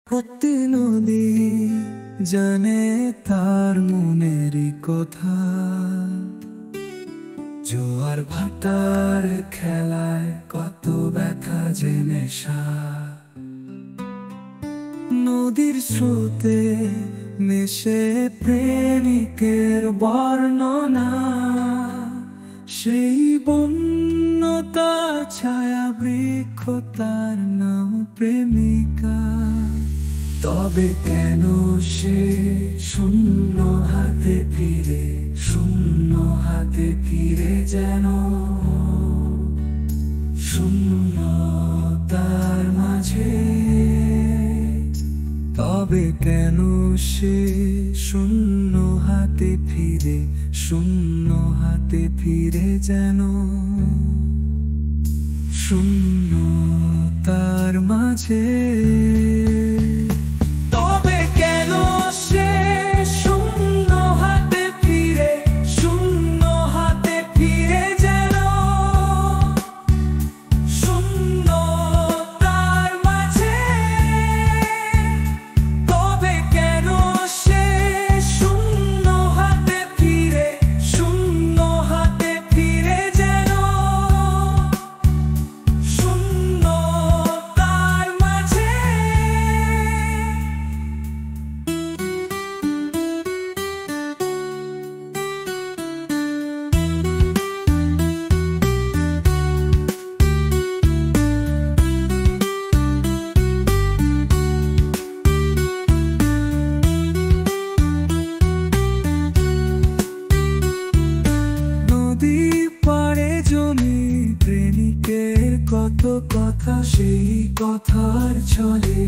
প্রতি নদী জানে তার মনেরই কথা, জোয়ার ভাটার খেলায় কত ব্যথা যে নেশা। নদীর স্রোতে মিশে প্রেমিকের বর্ণনা, সেই বন্যতা ছায়া বৃক্ষ তার নাম প্রেমিকা। তবে কেন সে শূন্য হাতে ফিরে, শূন্য হাতে ফিরে যেন শূন্যতার মাঝে। তবে কেন সে শূন্য হাতে ফিরে, শূন্য হাতে ফিরে যেন শূন্যতার মাঝে। কত কথা সেই কথার ছলে